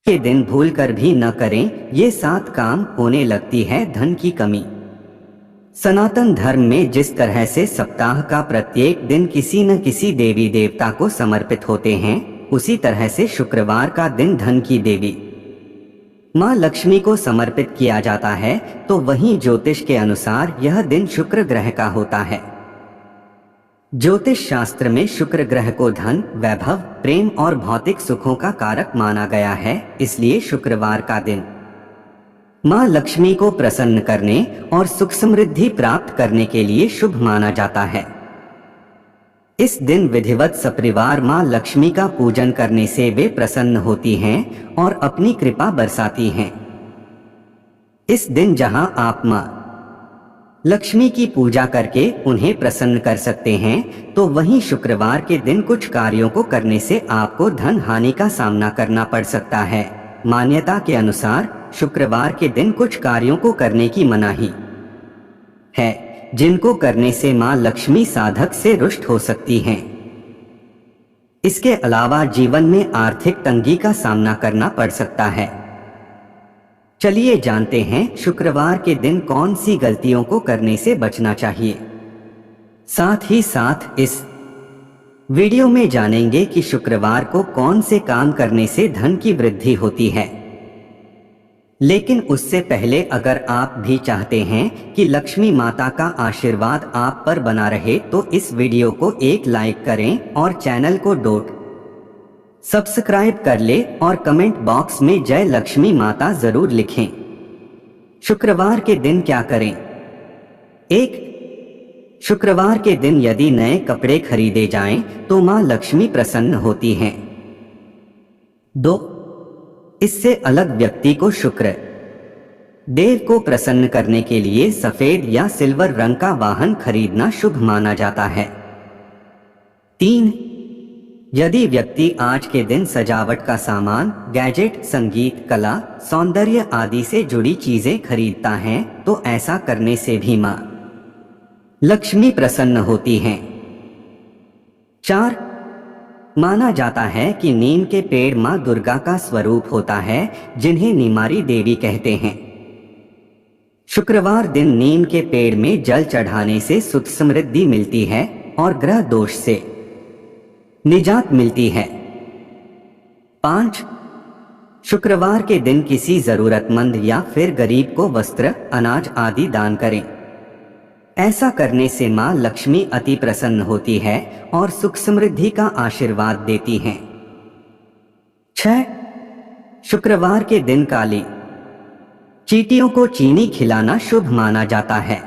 के दिन भूलकर भी न करें, ये 7 काम होने लगती है धन की कमी। सनातन धर्म में जिस तरह से सप्ताह का प्रत्येक दिन किसी न किसी देवी देवता को समर्पित होते हैं, उसी तरह से शुक्रवार का दिन धन की देवी माँ लक्ष्मी को समर्पित किया जाता है। तो वहीं ज्योतिष के अनुसार यह दिन शुक्र ग्रह का होता है। ज्योतिष शास्त्र में शुक्र ग्रह को धन, वैभव, प्रेम और भौतिक सुखों का कारक माना गया है। इसलिए शुक्रवार का दिन माँ लक्ष्मी को प्रसन्न करने और सुख समृद्धि प्राप्त करने के लिए शुभ माना जाता है। इस दिन विधिवत सपरिवार माँ लक्ष्मी का पूजन करने से वे प्रसन्न होती हैं और अपनी कृपा बरसाती हैं। इस दिन जहां आप माँ लक्ष्मी की पूजा करके उन्हें प्रसन्न कर सकते हैं, तो वहीं शुक्रवार के दिन कुछ कार्यों को करने से आपको धन हानि का सामना करना पड़ सकता है। मान्यता के अनुसार शुक्रवार के दिन कुछ कार्यों को करने की मनाही है, जिनको करने से माँ लक्ष्मी साधक से रुष्ट हो सकती हैं। इसके अलावा जीवन में आर्थिक तंगी का सामना करना पड़ सकता है। चलिए जानते हैं शुक्रवार के दिन कौन सी गलतियों को करने से बचना चाहिए। साथ ही साथ इस वीडियो में जानेंगे कि शुक्रवार को कौन से काम करने से धन की वृद्धि होती है। लेकिन उससे पहले अगर आप भी चाहते हैं कि लक्ष्मी माता का आशीर्वाद आप पर बना रहे, तो इस वीडियो को एक लाइक करें और चैनल को सब्सक्राइब कर ले और कमेंट बॉक्स में जय लक्ष्मी माता जरूर लिखें। शुक्रवार के दिन क्या करें? 1. शुक्रवार के दिन यदि नए कपड़े खरीदे जाएं तो मां लक्ष्मी प्रसन्न होती हैं। 2. इससे अलग व्यक्ति को शुक्र देव को प्रसन्न करने के लिए सफेद या सिल्वर रंग का वाहन खरीदना शुभ माना जाता है। 3. यदि व्यक्ति आज के दिन सजावट का सामान, गैजेट, संगीत, कला, सौंदर्य आदि से जुड़ी चीजें खरीदता है, तो ऐसा करने से भी मां लक्ष्मी प्रसन्न होती हैं। 4. माना जाता है कि नीम के पेड़ मां दुर्गा का स्वरूप होता है, जिन्हें नीमारी देवी कहते हैं। शुक्रवार दिन नीम के पेड़ में जल चढ़ाने से सुख समृद्धि मिलती है और ग्रह दोष से निजात मिलती है। 5. शुक्रवार के दिन किसी जरूरतमंद या फिर गरीब को वस्त्र, अनाज आदि दान करें। ऐसा करने से मां लक्ष्मी अति प्रसन्न होती है और सुख समृद्धि का आशीर्वाद देती हैं। 6. शुक्रवार के दिन काली चींटियों को चीनी खिलाना शुभ माना जाता है।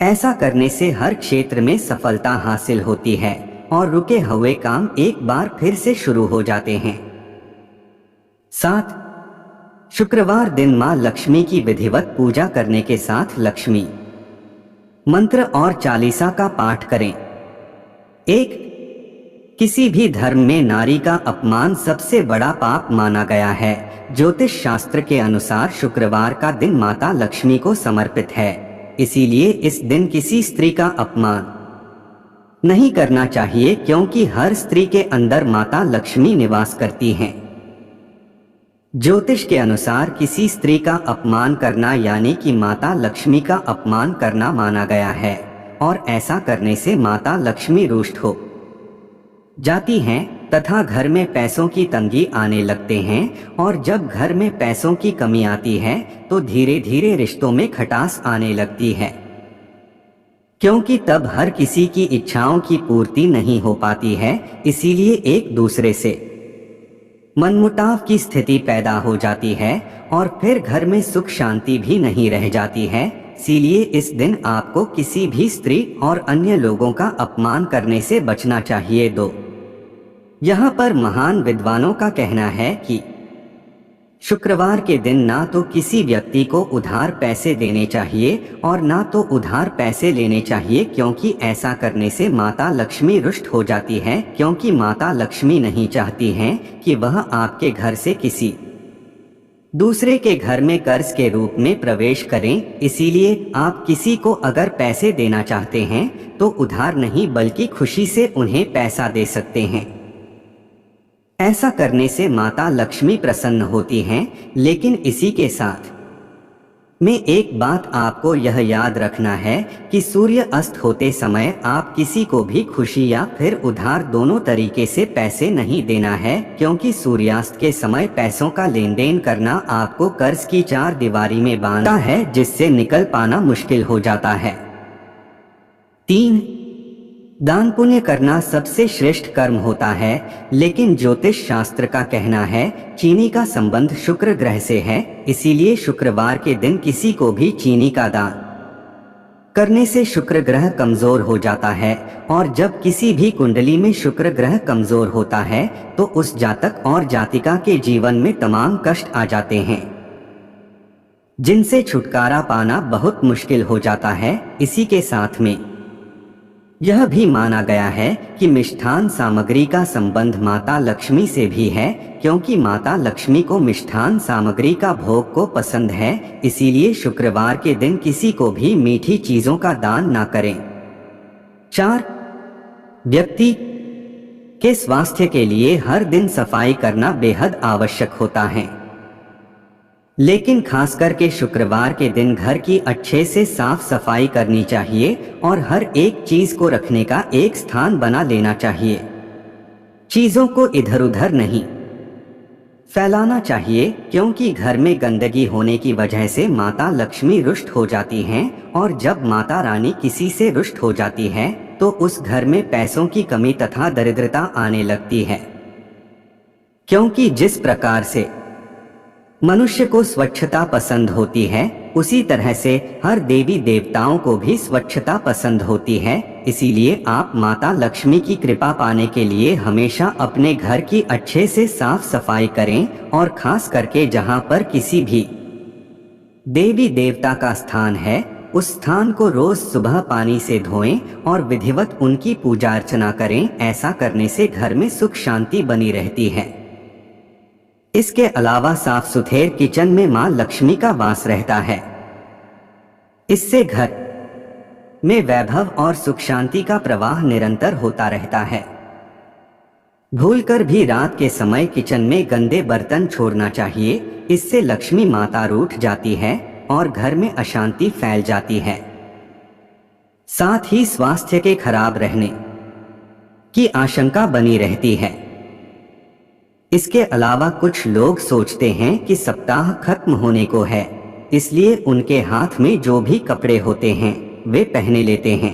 ऐसा करने से हर क्षेत्र में सफलता हासिल होती है और रुके हुए काम एक बार फिर से शुरू हो जाते हैं। 7. शुक्रवार दिन मां लक्ष्मी की विधिवत पूजा करने के साथ लक्ष्मी मंत्र और चालीसा का पाठ करें। 1. किसी भी धर्म में नारी का अपमान सबसे बड़ा पाप माना गया है। ज्योतिष शास्त्र के अनुसार शुक्रवार का दिन माता लक्ष्मी को समर्पित है, इसीलिए इस दिन किसी स्त्री का अपमान नहीं करना चाहिए, क्योंकि हर स्त्री के अंदर माता लक्ष्मी निवास करती हैं। ज्योतिष के अनुसार किसी स्त्री का अपमान करना यानी कि माता लक्ष्मी का अपमान करना माना गया है, और ऐसा करने से माता लक्ष्मी रुष्ट हो जाती हैं तथा घर में पैसों की तंगी आने लगते हैं। और जब घर में पैसों की कमी आती है तो धीरे धीरे रिश्तों में खटास आने लगती है, क्योंकि तब हर किसी की इच्छाओं की पूर्ति नहीं हो पाती है। इसीलिए एक दूसरे से मनमुटाव की स्थिति पैदा हो जाती है और फिर घर में सुख शांति भी नहीं रह जाती है। इसीलिए इस दिन आपको किसी भी स्त्री और अन्य लोगों का अपमान करने से बचना चाहिए। 2. यहाँ पर महान विद्वानों का कहना है कि शुक्रवार के दिन ना तो किसी व्यक्ति को उधार पैसे देने चाहिए और ना तो उधार पैसे लेने चाहिए, क्योंकि ऐसा करने से माता लक्ष्मी रुष्ट हो जाती है। क्योंकि माता लक्ष्मी नहीं चाहती हैं कि वह आपके घर से किसी दूसरे के घर में कर्ज के रूप में प्रवेश करें। इसीलिए आप किसी को अगर पैसे देना चाहते हैं तो उधार नहीं बल्कि खुशी से उन्हें पैसा दे सकते हैं। ऐसा करने से माता लक्ष्मी प्रसन्न होती हैं, लेकिन इसी के साथ में एक बात आपको यह याद रखना है कि सूर्य अस्त होते समय आप किसी को भी खुशी या फिर उधार दोनों तरीके से पैसे नहीं देना है, क्योंकि सूर्यास्त के समय पैसों का लेन देन करना आपको कर्ज की चार दीवारी में बांधता है, जिससे निकल पाना मुश्किल हो जाता है। 3. दान पुण्य करना सबसे श्रेष्ठ कर्म होता है, लेकिन ज्योतिष शास्त्र का कहना है चीनी का संबंध शुक्र ग्रह से है, इसीलिए शुक्रवार के दिन किसी को भी चीनी का दान करने से शुक्र ग्रह कमजोर हो जाता है, और जब किसी भी कुंडली में शुक्र ग्रह कमजोर होता है तो उस जातक और जातिका के जीवन में तमाम कष्ट आ जाते हैं, जिनसे छुटकारा पाना बहुत मुश्किल हो जाता है। इसी के साथ में यह भी माना गया है कि मिष्ठान सामग्री का संबंध माता लक्ष्मी से भी है, क्योंकि माता लक्ष्मी को मिष्ठान सामग्री का भोग को पसंद है, इसीलिए शुक्रवार के दिन किसी को भी मीठी चीजों का दान ना करें। 4. व्यक्ति के स्वास्थ्य के लिए हर दिन सफाई करना बेहद आवश्यक होता है, लेकिन खास करके शुक्रवार के दिन घर की अच्छे से साफ सफाई करनी चाहिए और हर एक चीज को रखने का एक स्थान बना लेना चाहिए। चीजों को इधर उधर नहीं फैलाना चाहिए, क्योंकि घर में गंदगी होने की वजह से माता लक्ष्मी रुष्ट हो जाती हैं, और जब माता रानी किसी से रुष्ट हो जाती है तो उस घर में पैसों की कमी तथा दरिद्रता आने लगती है, क्योंकि जिस प्रकार से मनुष्य को स्वच्छता पसंद होती है, उसी तरह से हर देवी देवताओं को भी स्वच्छता पसंद होती है। इसीलिए आप माता लक्ष्मी की कृपा पाने के लिए हमेशा अपने घर की अच्छे से साफ सफाई करें, और खास करके जहां पर किसी भी देवी देवता का स्थान है उस स्थान को रोज सुबह पानी से धोएं और विधिवत उनकी पूजा अर्चना करें। ऐसा करने से घर में सुख शांति बनी रहती है। इसके अलावा साफ सुथरे किचन में मां लक्ष्मी का वास रहता है, इससे घर में वैभव और सुख शांति का प्रवाह निरंतर होता रहता है। भूलकर भी रात के समय किचन में गंदे बर्तन छोड़ना चाहिए, इससे लक्ष्मी माता रूठ जाती है और घर में अशांति फैल जाती है। साथ ही स्वास्थ्य के खराब रहने की आशंका बनी रहती है। इसके अलावा कुछ लोग सोचते हैं कि सप्ताह खत्म होने को है, इसलिए उनके हाथ में जो भी कपड़े होते हैं वे पहने लेते हैं।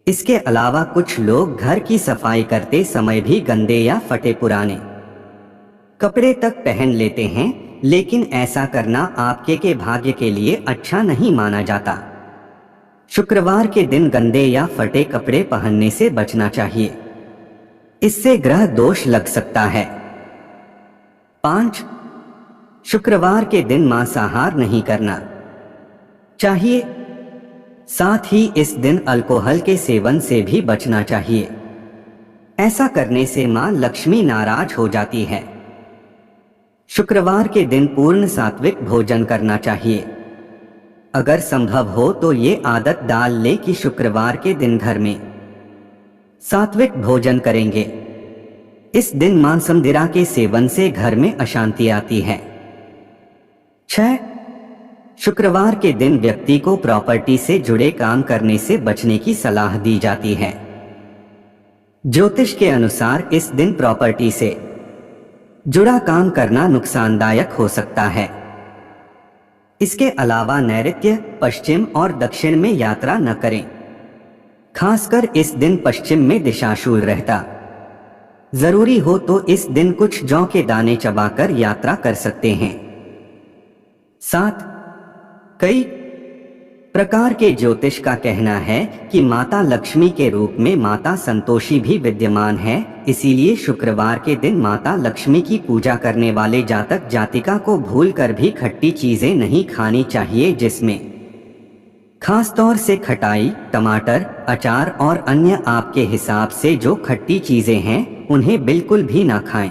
इसके अलावा कुछ लोग घर की सफाई करते समय भी गंदे या फटे पुराने कपड़े तक पहन लेते हैं, लेकिन ऐसा करना आपके के भाग्य के लिए अच्छा नहीं माना जाता। शुक्रवार के दिन गंदे या फटे कपड़े पहनने से बचना चाहिए, इससे ग्रह दोष लग सकता है। 5. शुक्रवार के दिन मांसाहार नहीं करना चाहिए, साथ ही इस दिन अल्कोहल के सेवन से भी बचना चाहिए। ऐसा करने से मां लक्ष्मी नाराज हो जाती है। शुक्रवार के दिन पूर्ण सात्विक भोजन करना चाहिए। अगर संभव हो तो ये आदत डाल ले कि शुक्रवार के दिन घर में सात्विक भोजन करेंगे। इस दिन मांस मदिरा के सेवन से घर में अशांति आती है। 6. शुक्रवार के दिन व्यक्ति को प्रॉपर्टी से जुड़े काम करने से बचने की सलाह दी जाती है। ज्योतिष के अनुसार इस दिन प्रॉपर्टी से जुड़ा काम करना नुकसानदायक हो सकता है। इसके अलावा नैऋत्य, पश्चिम और दक्षिण में यात्रा न करें, खासकर इस दिन पश्चिम में दिशाशूल रहता। जरूरी हो तो इस दिन कुछ जौ के दाने चबाकर यात्रा कर सकते हैं। 7. कई प्रकार के ज्योतिष का कहना है कि माता लक्ष्मी के रूप में माता संतोषी भी विद्यमान है, इसीलिए शुक्रवार के दिन माता लक्ष्मी की पूजा करने वाले जातक जातिका को भूलकर भी खट्टी चीजें नहीं खानी चाहिए, जिसमें खास तौर से खटाई, टमाटर, अचार और अन्य आपके हिसाब से जो खट्टी चीजें हैं उन्हें बिल्कुल भी ना खाएं,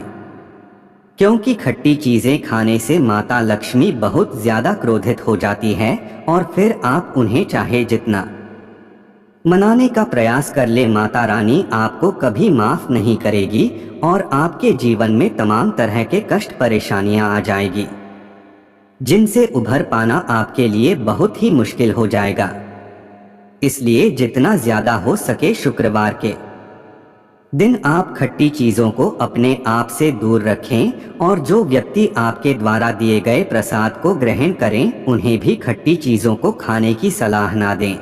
क्योंकि खट्टी चीजें खाने से माता लक्ष्मी बहुत ज्यादा क्रोधित हो जाती है और फिर आप उन्हें चाहे जितना मनाने का प्रयास कर ले, माता रानी आपको कभी माफ नहीं करेगी और आपके जीवन में तमाम तरह के कष्ट परेशानियां आ जाएगी, जिनसे उभर पाना आपके लिए बहुत ही मुश्किल हो जाएगा। इसलिए जितना ज्यादा हो सके शुक्रवार के दिन आप खट्टी चीजों को अपने आप से दूर रखें और जो व्यक्ति आपके द्वारा दिए गए प्रसाद को ग्रहण करें उन्हें भी खट्टी चीजों को खाने की सलाह ना दें।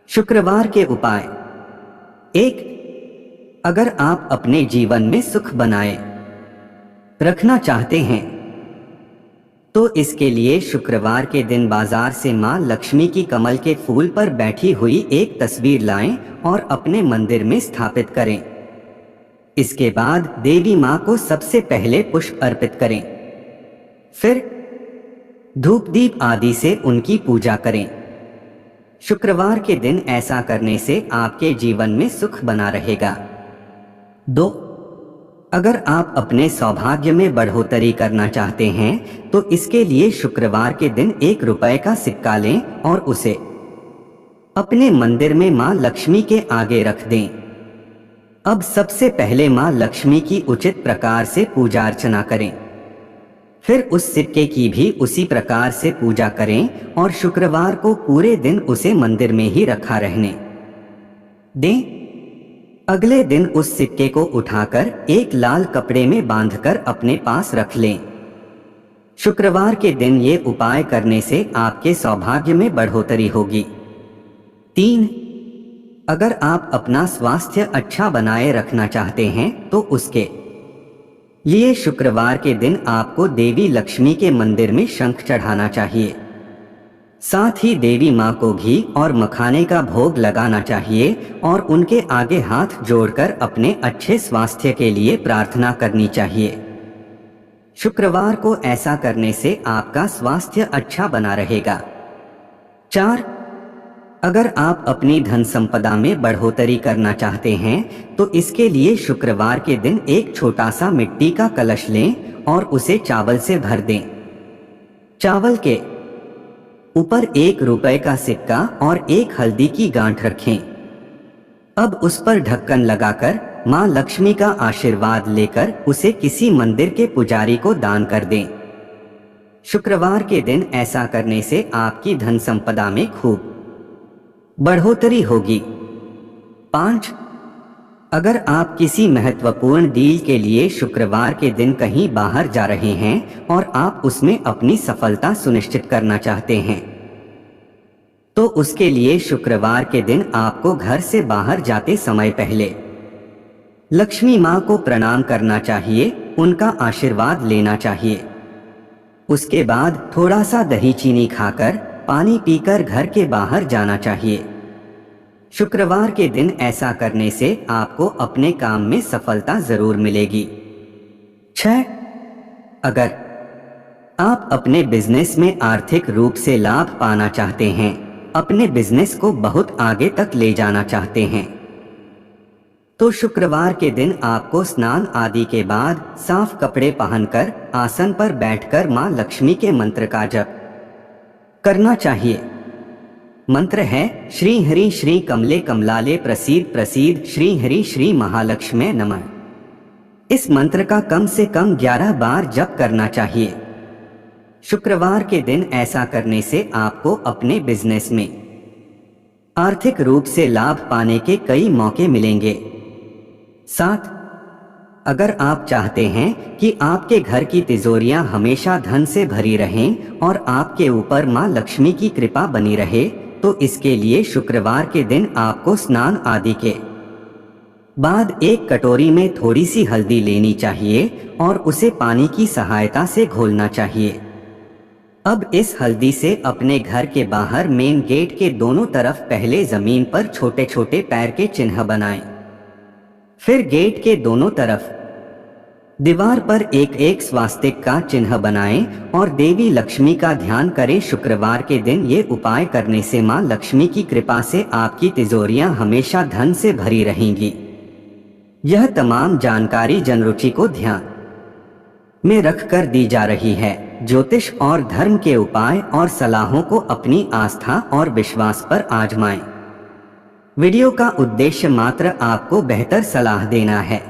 शुक्रवार के उपाय। 1. अगर आप अपने जीवन में सुख बनाए रखना चाहते हैं तो इसके लिए शुक्रवार के दिन बाजार से मां लक्ष्मी की कमल के फूल पर बैठी हुई एक तस्वीर लाएं और अपने मंदिर में स्थापित करें। इसके बाद देवी मां को सबसे पहले पुष्प अर्पित करें, फिर धूप दीप आदि से उनकी पूजा करें। शुक्रवार के दिन ऐसा करने से आपके जीवन में सुख बना रहेगा। 2. अगर आप अपने सौभाग्य में बढ़ोतरी करना चाहते हैं तो इसके लिए शुक्रवार के दिन 1 रुपए का सिक्का लें और उसे अपने मंदिर में मां लक्ष्मी के आगे रख दें। अब सबसे पहले मां लक्ष्मी की उचित प्रकार से पूजा अर्चना करें, फिर उस सिक्के की भी उसी प्रकार से पूजा करें और शुक्रवार को पूरे दिन उसे मंदिर में ही रखा रहने दें। अगले दिन उस सिक्के को उठाकर एक लाल कपड़े में बांधकर अपने पास रख लें। शुक्रवार के दिन ये उपाय करने से आपके सौभाग्य में बढ़ोतरी होगी। 3. अगर आप अपना स्वास्थ्य अच्छा बनाए रखना चाहते हैं तो उसके लिए शुक्रवार के दिन आपको देवी लक्ष्मी के मंदिर में शंख चढ़ाना चाहिए। साथ ही देवी मां को घी और मखाने का भोग लगाना चाहिए और उनके आगे हाथ जोड़कर अपने अच्छे स्वास्थ्य के लिए प्रार्थना करनी चाहिए। शुक्रवार को ऐसा करने से आपका स्वास्थ्य अच्छा बना रहेगा। 4. अगर आप अपनी धन संपदा में बढ़ोतरी करना चाहते हैं तो इसके लिए शुक्रवार के दिन एक छोटा सा मिट्टी का कलश लें और उसे चावल से भर दें। चावल के ऊपर 1 रुपए का सिक्का और 1 हल्दी की गांठ रखें। अब उस पर ढक्कन लगाकर मां लक्ष्मी का आशीर्वाद लेकर उसे किसी मंदिर के पुजारी को दान कर दें। शुक्रवार के दिन ऐसा करने से आपकी धन संपदा में खूब बढ़ोतरी होगी। 5. अगर आप किसी महत्वपूर्ण डील के लिए शुक्रवार के दिन कहीं बाहर जा रहे हैं और आप उसमें अपनी सफलता सुनिश्चित करना चाहते हैं तो उसके लिए शुक्रवार के दिन आपको घर से बाहर जाते समय पहले लक्ष्मी मां को प्रणाम करना चाहिए, उनका आशीर्वाद लेना चाहिए। उसके बाद थोड़ा सा दही चीनी खाकर पानी पीकर घर के बाहर जाना चाहिए। शुक्रवार के दिन ऐसा करने से आपको अपने काम में सफलता जरूर मिलेगी। 6. अगर आप अपने बिजनेस में आर्थिक रूप से लाभ पाना चाहते हैं, अपने बिजनेस को बहुत आगे तक ले जाना चाहते हैं तो शुक्रवार के दिन आपको स्नान आदि के बाद साफ कपड़े पहनकर आसन पर बैठकर मां लक्ष्मी के मंत्र का जप करना चाहिए। मंत्र है श्री हरि श्री कमले कमलाले प्रसीद प्रसीद श्री हरि श्री महालक्ष्मी नमः। इस मंत्र का कम से कम 11 बार जप करना चाहिए। शुक्रवार के दिन ऐसा करने से आपको अपने बिजनेस में आर्थिक रूप से लाभ पाने के कई मौके मिलेंगे। 7. अगर आप चाहते हैं कि आपके घर की तिजोरियां हमेशा धन से भरी रहें और आपके ऊपर मां लक्ष्मी की कृपा बनी रहे तो इसके लिए शुक्रवार के दिन आपको स्नान आदि के बाद एक कटोरी में थोड़ी सी हल्दी लेनी चाहिए और उसे पानी की सहायता से घोलना चाहिए। अब इस हल्दी से अपने घर के बाहर मेन गेट के दोनों तरफ पहले जमीन पर छोटे छोटे पैर के चिन्ह बनाएं। फिर गेट के दोनों तरफ दीवार पर एक एक स्वास्तिक का चिन्ह बनाएं और देवी लक्ष्मी का ध्यान करें। शुक्रवार के दिन ये उपाय करने से मां लक्ष्मी की कृपा से आपकी तिजोरियां हमेशा धन से भरी रहेंगी। यह तमाम जानकारी जनरुचि को ध्यान में रखकर दी जा रही है। ज्योतिष और धर्म के उपाय और सलाहों को अपनी आस्था और विश्वास पर आजमाएं। वीडियो का उद्देश्य मात्र आपको बेहतर सलाह देना है।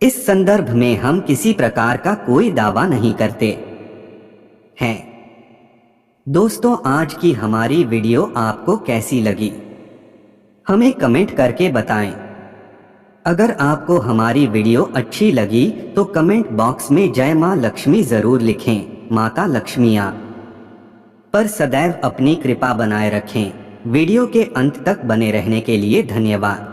इस संदर्भ में हम किसी प्रकार का कोई दावा नहीं करते हैं। दोस्तों, आज की हमारी वीडियो आपको कैसी लगी हमें कमेंट करके बताएं। अगर आपको हमारी वीडियो अच्छी लगी तो कमेंट बॉक्स में जय मां लक्ष्मी जरूर लिखें। माता लक्ष्मी आप पर सदैव अपनी कृपा बनाए रखें। वीडियो के अंत तक बने रहने के लिए धन्यवाद।